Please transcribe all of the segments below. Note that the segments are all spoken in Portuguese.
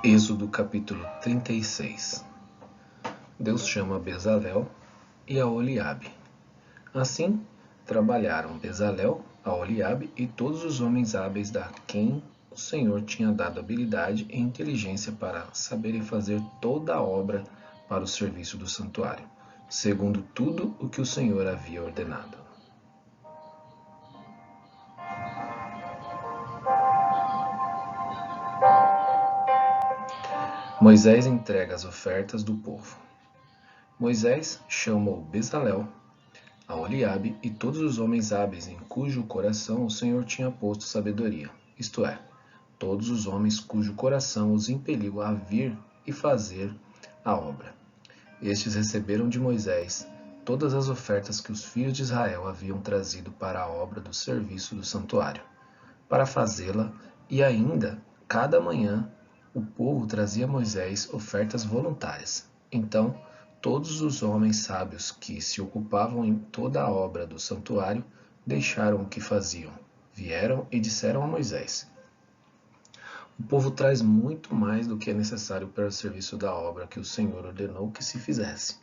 Êxodo capítulo 36. Deus chama Bezalel e Aholiabe. Assim, trabalharam Bezalel, Aholiabe e todos os homens hábeis a quem o Senhor tinha dado habilidade e inteligência para saberem fazer toda a obra para o serviço do santuário, segundo tudo o que o Senhor havia ordenado. Moisés entrega as ofertas do povo. Moisés chamou Bezalel, Aholiabe e todos os homens hábeis em cujo coração o Senhor tinha posto sabedoria, isto é, todos os homens cujo coração os impeliu a vir e fazer a obra. Estes receberam de Moisés todas as ofertas que os filhos de Israel haviam trazido para a obra do serviço do santuário, para fazê-la, e ainda, cada manhã, o povo trazia a Moisés ofertas voluntárias. Então, todos os homens sábios que se ocupavam em toda a obra do santuário deixaram o que faziam, vieram e disseram a Moisés: o povo traz muito mais do que é necessário para o serviço da obra que o Senhor ordenou que se fizesse.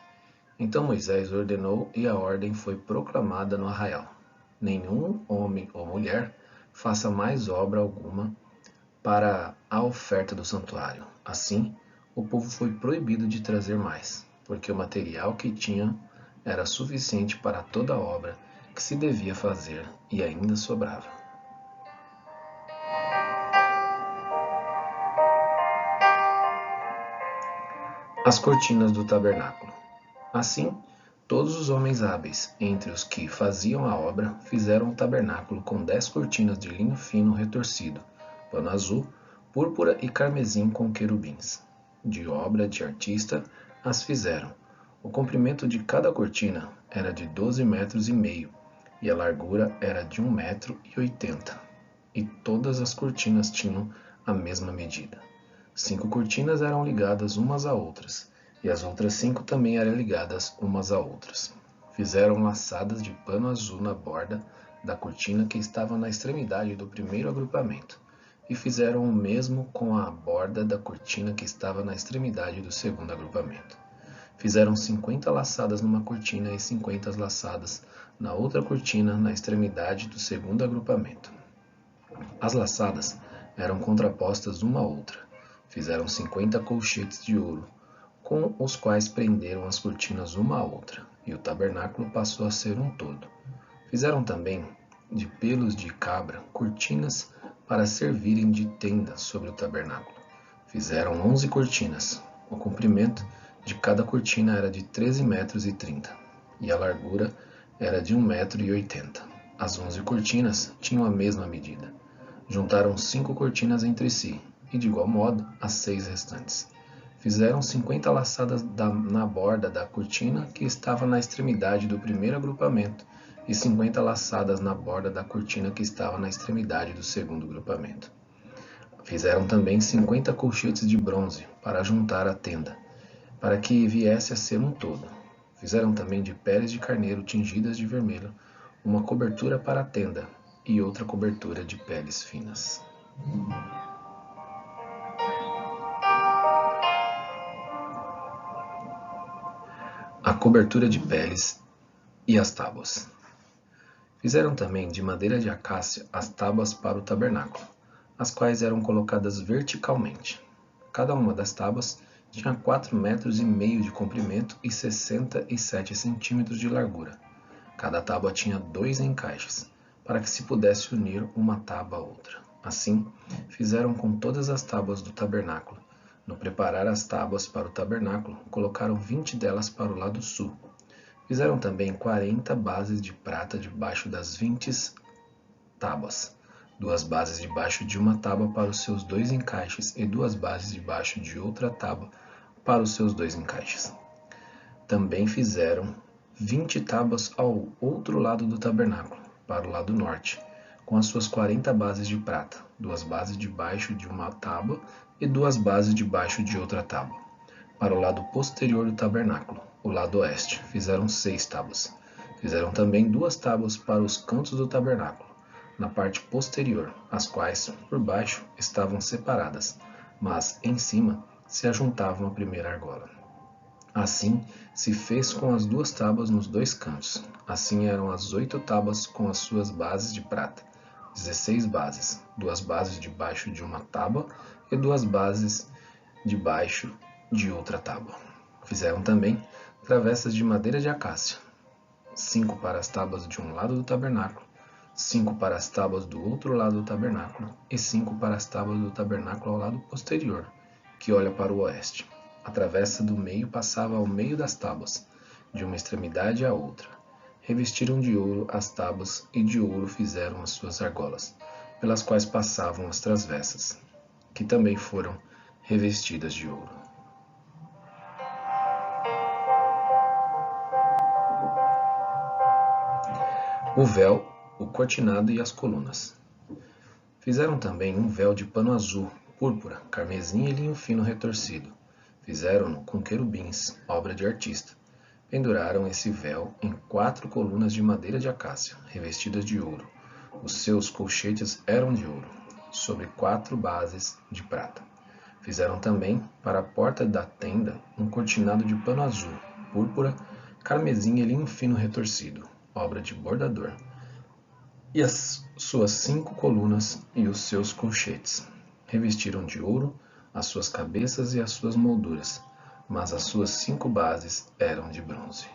Então Moisés ordenou e a ordem foi proclamada no arraial: nenhum homem ou mulher faça mais obra alguma para a oferta do santuário. Assim, o povo foi proibido de trazer mais, porque o material que tinha era suficiente para toda a obra que se devia fazer e ainda sobrava. As cortinas do tabernáculo. Assim, todos os homens hábeis, entre os que faziam a obra, fizeram o tabernáculo com 10 cortinas de linho fino retorcido, pano azul, púrpura e carmesim com querubins. De obra de artista as fizeram. O comprimento de cada cortina era de 12,5 metros, e a largura era de 1,80 metros, e todas as cortinas tinham a mesma medida. 5 cortinas eram ligadas umas a outras, e as outras 5 também eram ligadas umas a outras. Fizeram laçadas de pano azul na borda da cortina que estava na extremidade do primeiro agrupamento, e fizeram o mesmo com a borda da cortina que estava na extremidade do segundo agrupamento. Fizeram 50 laçadas numa cortina e 50 laçadas na outra cortina na extremidade do segundo agrupamento. As laçadas eram contrapostas uma à outra. Fizeram 50 colchetes de ouro, com os quais prenderam as cortinas uma à outra, e o tabernáculo passou a ser um todo. Fizeram também, de pelos de cabra, cortinas para servirem de tenda sobre o tabernáculo. Fizeram 11 cortinas. O comprimento de cada cortina era de 13,30 metros, e a largura era de 1,80 metro. As 11 cortinas tinham a mesma medida. Juntaram 5 cortinas entre si, e de igual modo as 6 restantes. Fizeram 50 laçadas na borda da cortina que estava na extremidade do primeiro agrupamento, e 50 laçadas na borda da cortina que estava na extremidade do segundo agrupamento. Fizeram também 50 colchetes de bronze para juntar a tenda, para que viesse a ser um todo. Fizeram também de peles de carneiro tingidas de vermelho uma cobertura para a tenda e outra cobertura de peles finas. A cobertura de peles e as tábuas. Fizeram também de madeira de acácia as tábuas para o tabernáculo, as quais eram colocadas verticalmente. Cada uma das tábuas tinha 4,5 metros de comprimento e 67 centímetros de largura. Cada tábua tinha 2 encaixes, para que se pudesse unir uma tábua a outra. Assim, fizeram com todas as tábuas do tabernáculo. No preparar as tábuas para o tabernáculo, colocaram 20 delas para o lado sul. Fizeram também 40 bases de prata debaixo das 20 tábuas, 2 bases debaixo de uma tábua para os seus 2 encaixes e 2 bases debaixo de outra tábua para os seus 2 encaixes. Também fizeram 20 tábuas ao outro lado do tabernáculo, para o lado norte, com as suas 40 bases de prata, 2 bases debaixo de uma tábua e 2 bases debaixo de outra tábua. Para o lado posterior do tabernáculo, o lado oeste, fizeram 6 tábuas. Fizeram também 2 tábuas para os cantos do tabernáculo, na parte posterior, as quais, por baixo, estavam separadas, mas em cima se ajuntava uma primeira argola. Assim se fez com as 2 tábuas nos 2 cantos. Assim eram as 8 tábuas com as suas bases de prata, 16 bases, 2 bases debaixo de uma tábua e 2 bases debaixo de outra tábua. Fizeram também travessas de madeira de acácia, 5 para as tábuas de um lado do tabernáculo, 5 para as tábuas do outro lado do tabernáculo e 5 para as tábuas do tabernáculo ao lado posterior, que olha para o oeste. A travessa do meio passava ao meio das tábuas, de uma extremidade à outra. Revestiram de ouro as tábuas e de ouro fizeram as suas argolas, pelas quais passavam as travessas, que também foram revestidas de ouro. O véu, o cortinado e as colunas. Fizeram também um véu de pano azul, púrpura, carmesim e linho fino retorcido. Fizeram-no com querubins, obra de artista. Penduraram esse véu em 4 colunas de madeira de acácia, revestidas de ouro. Os seus colchetes eram de ouro, sobre 4 bases de prata. Fizeram também, para a porta da tenda, um cortinado de pano azul, púrpura, carmesim e linho fino retorcido, obra de bordador. E as suas 5 colunas e os seus colchetes. Revestiram de ouro as suas cabeças e as suas molduras, mas as suas 5 bases eram de bronze.